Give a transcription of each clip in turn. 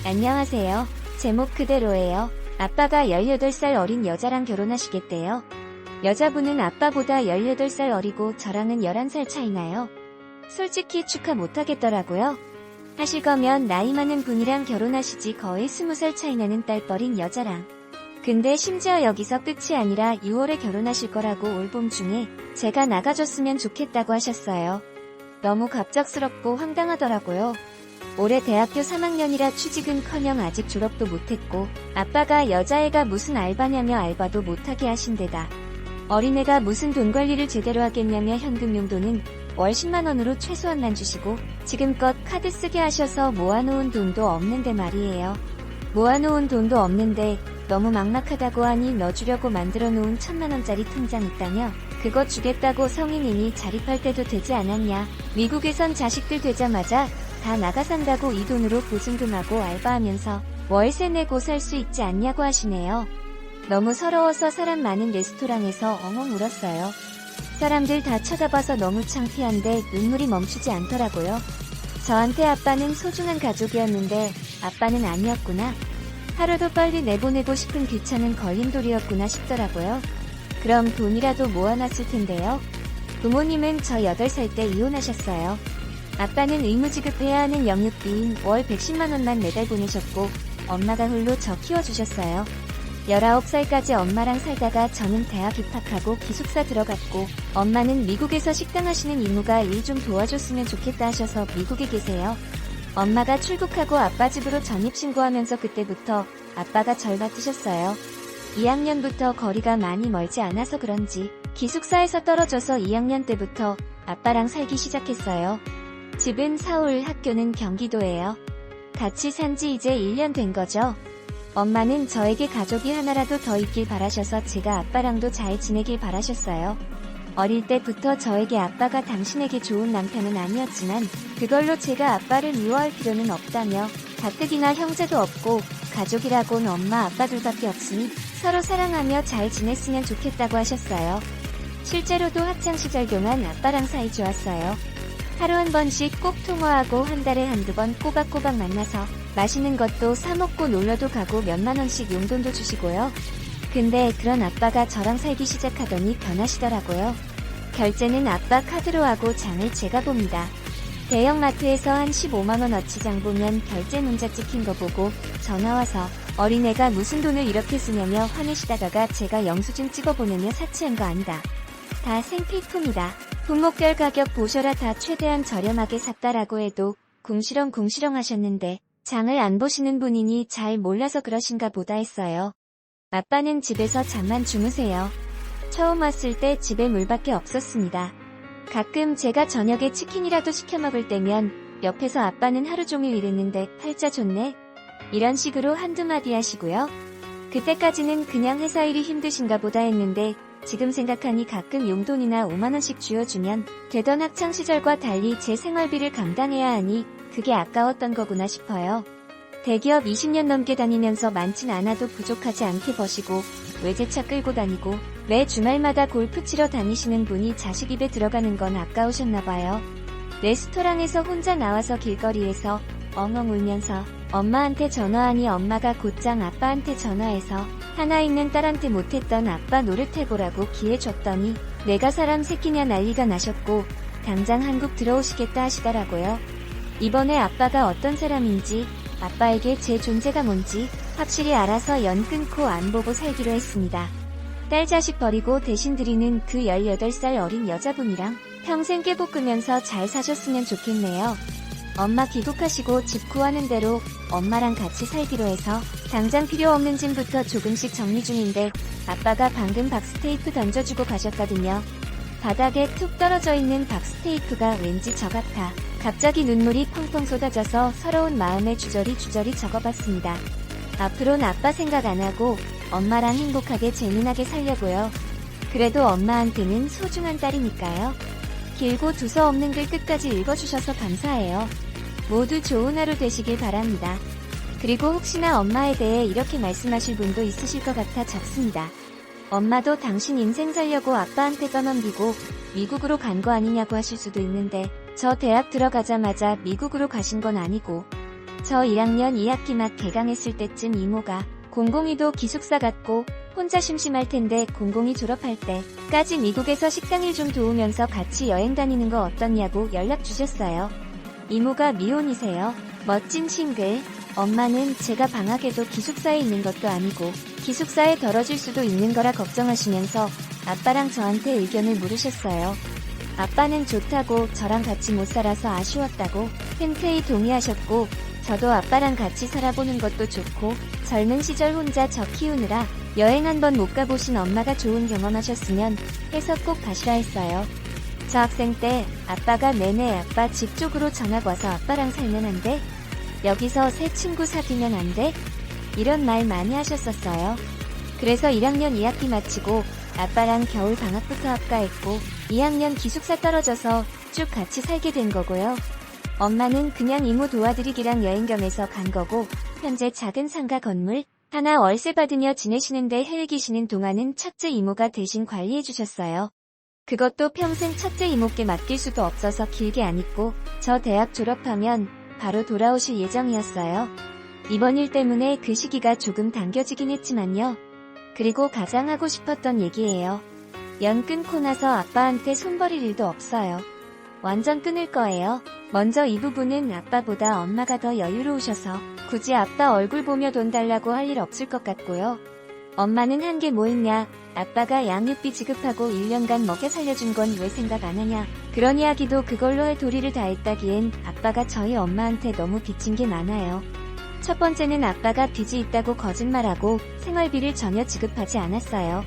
안녕하세요. 제목 그대로예요. 아빠가 18살 어린 여자랑 결혼하시겠대요. 여자분은 아빠보다 18살 어리고 저랑은 11살 차이나요. 솔직히 축하 못하겠더라고요. 하실 거면 나이 많은 분이랑 결혼하시지 거의 20살 차이나는 딸뻘인 여자랑. 근데 심지어 여기서 끝이 아니라 6월에 결혼하실 거라고 올봄 중에 제가 나가줬으면 좋겠다고 하셨어요. 너무 갑작스럽고 황당하더라고요. 올해 대학교 3학년이라 취직은커녕 아직 졸업도 못했고 아빠가 여자애가 무슨 알바냐며 알바도 못하게 하신 데다 어린애가 무슨 돈 관리를 제대로 하겠냐며 현금 용돈은 월 10만원으로 최소한만 주시고 지금껏 카드 쓰게 하셔서 모아놓은 돈도 없는데 말이에요. 모아놓은 돈도 없는데 너무 막막하다고 하니 넣어주려고 만들어놓은 1000만원짜리 통장 있다며 그거 주겠다고 성인이니 자립할 때도 되지 않았냐. 미국에선 자식들 되자마자 다 나가 산다고 이 돈으로 보증금하고 알바하면서 월세 내고 살 수 있지 않냐고 하시네요. 너무 서러워서 사람 많은 레스토랑에서 엉엉 울었어요. 사람들 다 쳐다봐서 너무 창피한데 눈물이 멈추지 않더라고요. 저한테 아빠는 소중한 가족이었는데 아빠는 아니었구나. 하루도 빨리 내보내고 싶은 귀찮은 걸림돌이었구나 싶더라고요. 그럼 돈이라도 모아놨을 텐데요. 부모님은 저 8살 때 이혼하셨어요. 아빠는 의무지급해야 하는 영육비인 월 110만원만 매달 보내셨고 엄마가 홀로 저 키워주셨어요. 19살까지 엄마랑 살다가 저는 대학 입학하고 기숙사 들어갔고 엄마는 미국에서 식당 하시는 이모가 일 좀 도와줬으면 좋겠다 하셔서 미국에 계세요. 엄마가 출국하고 아빠 집으로 전입신고하면서 그때부터 아빠가 절 맡으셨어요. 2학년부터 거리가 많이 멀지 않아서 그런지 기숙사에서 떨어져서 2학년 때부터 아빠랑 살기 시작했어요. 집은 서울, 학교는 경기도예요. 같이 산지 이제 1년 된 거죠. 엄마는 저에게 가족이 하나라도 더 있길 바라셔서 제가 아빠랑도 잘 지내길 바라셨어요. 어릴 때부터 저에게 아빠가 당신에게 좋은 남편은 아니었지만 그걸로 제가 아빠를 미워할 필요는 없다며 가뜩이나 형제도 없고 가족이라곤 엄마 아빠들밖에 없으니 서로 사랑하며 잘 지냈으면 좋겠다고 하셨어요. 실제로도 학창시절 동안 아빠랑 사이 좋았어요. 하루 한 번씩 꼭 통화하고 한 달에 한두 번 꼬박꼬박 만나서 맛있는 것도 사 먹고 놀러도 가고 몇만 원씩 용돈도 주시고요. 근데 그런 아빠가 저랑 살기 시작하더니 변하시더라고요. 결제는 아빠 카드로 하고 장을 제가 봅니다. 대형마트에서 한 15만원어치 장 보면 결제 문자 찍힌 거 보고 전화와서 어린애가 무슨 돈을 이렇게 쓰냐며 화내시다가가 제가 영수증 찍어보내며 사치한 거 아니다. 다 생필품이다. 분목별 가격 보셔라 다 최대한 저렴하게 샀다라고 해도 궁시렁궁시렁 하셨는데 장을 안 보시는 분이니 잘 몰라서 그러신가 보다 했어요. 아빠는 집에서 잠만 주무세요. 처음 왔을 때 집에 물밖에 없었습니다. 가끔 제가 저녁에 치킨이라도 시켜 먹을 때면 옆에서 아빠는 하루 종일 일했는데 팔자 좋네? 이런 식으로 한두 마디 하시고요. 그때까지는 그냥 회사 일이 힘드신가 보다 했는데 지금 생각하니 가끔 용돈이나 5만원씩 쥐어주면 되던 학창시절과 달리 제 생활비를 감당해야 하니 그게 아까웠던 거구나 싶어요. 대기업 20년 넘게 다니면서 많진 않아도 부족하지 않게 버시고 외제차 끌고 다니고 매 주말마다 골프 치러 다니시는 분이 자식 입에 들어가는 건 아까우셨나봐요. 레스토랑에서 혼자 나와서 길거리에서 엉엉 울면서 엄마한테 전화하니 엄마가 곧장 아빠한테 전화해서 하나 있는 딸한테 못했던 아빠 노릇해보라고 기회 줬더니 내가 사람 새끼냐 난리가 나셨고 당장 한국 들어오시겠다 하시더라고요. 이번에 아빠가 어떤 사람인지 아빠에게 제 존재가 뭔지 확실히 알아서 연 끊고 안 보고 살기로 했습니다. 딸 자식 버리고 대신 드리는 그 18살 어린 여자분이랑 평생 깨볶으면서 잘 사셨으면 좋겠네요. 엄마 귀국하시고 집 구하는 대로 엄마랑 같이 살기로 해서 당장 필요 없는 짐부터 조금씩 정리 중인데 아빠가 방금 박스테이프 던져주고 가셨거든요. 바닥에 툭 떨어져 있는 박스테이프가 왠지 저 같아 갑자기 눈물이 펑펑 쏟아져서 서러운 마음에 주저리 적어봤습니다. 앞으론 아빠 생각 안 하고 엄마랑 행복하게 재미나게 살려고요. 그래도 엄마한테는 소중한 딸이니까요. 길고 두서없는 글 끝까지 읽어주셔서 감사해요. 모두 좋은 하루 되시길 바랍니다. 그리고 혹시나 엄마에 대해 이렇게 말씀하실 분도 있으실 것 같아 적습니다. 엄마도 당신 인생 살려고 아빠한테 떠넘기고 미국으로 간 거 아니냐고 하실 수도 있는데 저 대학 들어가자마자 미국으로 가신 건 아니고 저 1학년 2학기 막 개강했을 때쯤 이모가 공공이도 기숙사 갔고 혼자 심심할 텐데 공공이 졸업할 때까지 미국에서 식당 일 좀 도우면서 같이 여행 다니는 거 어떻냐고 연락 주셨어요. 이모가 미혼이세요. 멋진 싱글. 엄마는 제가 방학에도 기숙사에 있는 것도 아니고 기숙사에 떨어질 수도 있는 거라 걱정하시면서 아빠랑 저한테 의견을 물으셨어요. 아빠는 좋다고 저랑 같이 못 살아서 아쉬웠다고 흔쾌히 동의하셨고 저도 아빠랑 같이 살아보는 것도 좋고 젊은 시절 혼자 저 키우느라 여행 한번 못 가보신 엄마가 좋은 경험하셨으면 해서 꼭 가시라 했어요. 저 학생 때 아빠가 내내 아빠 집 쪽으로 전학 와서 아빠랑 살면 안 돼? 여기서 새 친구 사귀면 안 돼? 이런 말 많이 하셨었어요. 그래서 1학년 2학기 마치고 아빠랑 겨울 방학부터 합가했고 2학년 기숙사 떨어져서 쭉 같이 살게 된 거고요. 엄마는 그냥 이모 도와드리기랑 여행 겸해서 간 거고 현재 작은 상가 건물 하나 월세 받으며 지내시는데 해외 계시는 동안은 첫째 이모가 대신 관리해 주셨어요. 그것도 평생 첫째 이모께 맡길 수도 없어서 길게 안 있고 저 대학 졸업하면 바로 돌아오실 예정이었어요. 이번 일 때문에 그 시기가 조금 당겨지긴 했지만요. 그리고 가장 하고 싶었던 얘기예요. 연 끊고 나서 아빠한테 손 버릴 일도 없어요. 완전 끊을 거예요. 먼저 이 부분은 아빠보다 엄마가 더 여유로우셔서 굳이 아빠 얼굴 보며 돈 달라고 할 일 없을 것 같고요. 엄마는 한 게 뭐 있냐, 아빠가 양육비 지급하고 1년간 먹여 살려준 건 왜 생각 안 하냐, 그런 이야기도 그걸로 할 도리를 다했다기엔 아빠가 저희 엄마한테 너무 빚진 게 많아요. 첫 번째는 아빠가 빚이 있다고 거짓말하고 생활비를 전혀 지급하지 않았어요.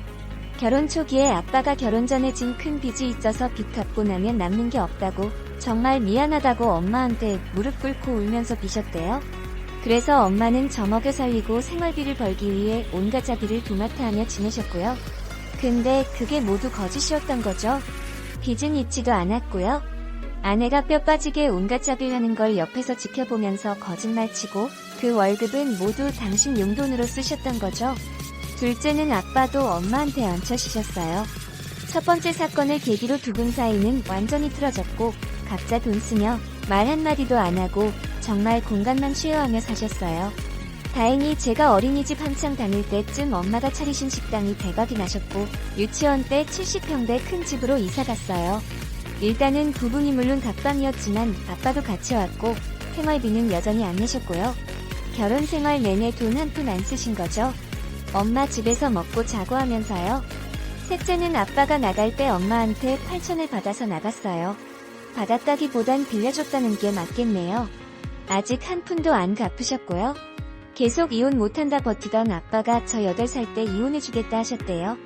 결혼 초기에 아빠가 결혼 전에 진 큰 빚이 있어서 빚 갚고 나면 남는 게 없다고 정말 미안하다고 엄마한테 무릎 꿇고 울면서 비셨대요. 그래서 엄마는 저 먹여 살리고 생활비를 벌기 위해 온갖 자비를 도맡아 하며 지내셨고요. 근데 그게 모두 거짓이었던 거죠. 빚은 있지도 않았고요. 아내가 뼈 빠지게 온갖 자비를 하는 걸 옆에서 지켜보면서 거짓말치고 그 월급은 모두 당신 용돈으로 쓰셨던 거죠. 둘째는 아빠도 엄마한테 얹혀시셨어요. 첫 번째 사건을 계기로 두 분 사이는 완전히 틀어졌고 각자 돈 쓰며 말 한마디도 안 하고 정말 공간만 쉐어하며 사셨어요. 다행히 제가 어린이집 한창 다닐 때쯤 엄마가 차리신 식당이 대박이 나셨고 유치원 때 70평대 큰 집으로 이사 갔어요. 일단은 부부니 물론 각방이었지만 아빠도 같이 왔고 생활비는 여전히 안 내셨고요. 결혼 생활 내내 돈 한 푼 안 쓰신 거죠. 엄마 집에서 먹고 자고 하면서요. 셋째는 아빠가 나갈 때 엄마한테 8천을 받아서 나갔어요. 받았다기보단 빌려줬다는 게 맞겠네요. 아직 한 푼도 안 갚으셨고요. 계속 이혼 못한다 버티던 아빠가 저 8살 때 이혼해주겠다 하셨대요.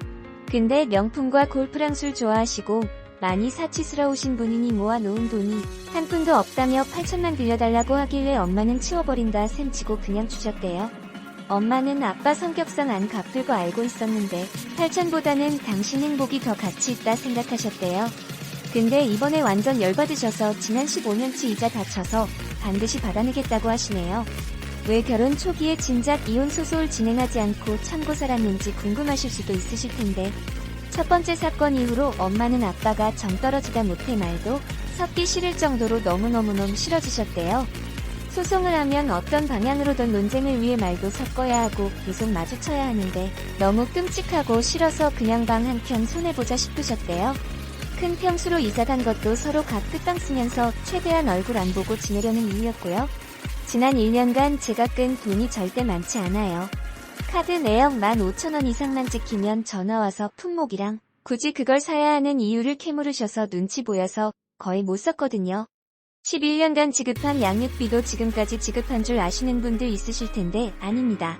근데 명품과 골프랑 술 좋아하시고 많이 사치스러우신 분이니 모아놓은 돈이 한 푼도 없다며 8천만 빌려달라고 하길래 엄마는 치워버린다 셈치고 그냥 주셨대요. 엄마는 아빠 성격상 안 갚을 거 알고 있었는데 8천보다는 당신 행복이 더 가치 있다 생각하셨대요. 근데 이번에 완전 열받으셔서 지난 15년치 이자 다 쳐서 반드시 받아내겠다고 하시네요. 왜 결혼 초기에 진작 이혼 소송을 진행하지 않고 참고 살았는지 궁금하실 수도 있으실 텐데 첫 번째 사건 이후로 엄마는 아빠가 정 떨어지다 못해 말도 섞기 싫을 정도로 너무너무너무 싫어지셨대요. 소송을 하면 어떤 방향으로든 논쟁을 위해 말도 섞어야 하고 계속 마주쳐야 하는데 너무 끔찍하고 싫어서 그냥 방 한켠 손해보자 싶으셨대요. 큰 평수로 이사간 것도 서로 각 끝방 쓰면서 최대한 얼굴 안 보고 지내려는 이유였고요. 지난 1년간 제가 끈 돈이 절대 많지 않아요. 카드 내역 15,000원 이상만 찍히면 전화와서 품목이랑 굳이 그걸 사야 하는 이유를 캐물으셔서 눈치 보여서 거의 못 썼거든요. 11년간 지급한 양육비도 지금까지 지급한 줄 아시는 분들 있으실 텐데 아닙니다.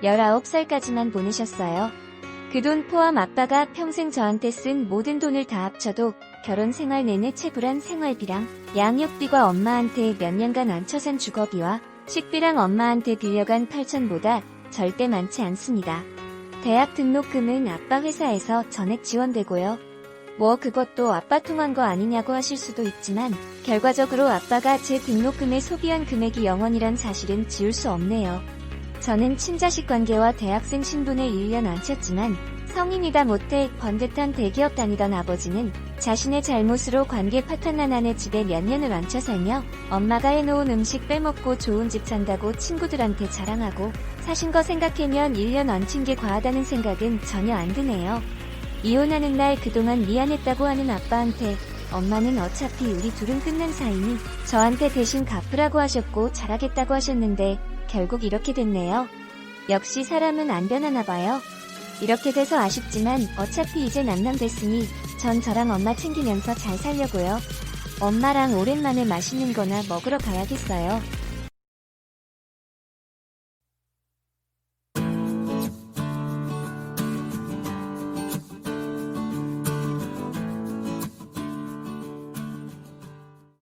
19살까지만 보내셨어요. 그 돈 포함 아빠가 평생 저한테 쓴 모든 돈을 다 합쳐도 결혼 생활 내내 채굴한 생활비랑 양육비가 엄마한테 몇 년간 얹혀 산 주거비와 식비랑 엄마한테 빌려간 8천보다 절대 많지 않습니다. 대학 등록금은 아빠 회사에서 전액 지원되고요. 뭐 그것도 아빠 통한 거 아니냐고 하실 수도 있지만 결과적으로 아빠가 제 등록금에 소비한 금액이 0원이란 사실은 지울 수 없네요. 저는 친자식 관계와 대학생 신분에 1년 얹혔지만 성인이다 못해 번듯한 대기업 다니던 아버지는 자신의 잘못으로 관계 파탄난 아내 집에 몇 년을 얹혀 살며 엄마가 해놓은 음식 빼먹고 좋은 집 산다고 친구들한테 자랑하고 사신 거 생각하면 1년 얹힌 게 과하다는 생각은 전혀 안 드네요. 이혼하는 날 그동안 미안했다고 하는 아빠한테 엄마는 어차피 우리 둘은 끝난 사이니 저한테 대신 갚으라고 하셨고 잘하겠다고 하셨는데 결국 이렇게 됐네요. 역시 사람은 안 변하나 봐요. 이렇게 돼서 아쉽지만 어차피 이제 남남 됐으니 전 저랑 엄마 챙기면서 잘 살려고요. 엄마랑 오랜만에 맛있는 거나 먹으러 가야겠어요.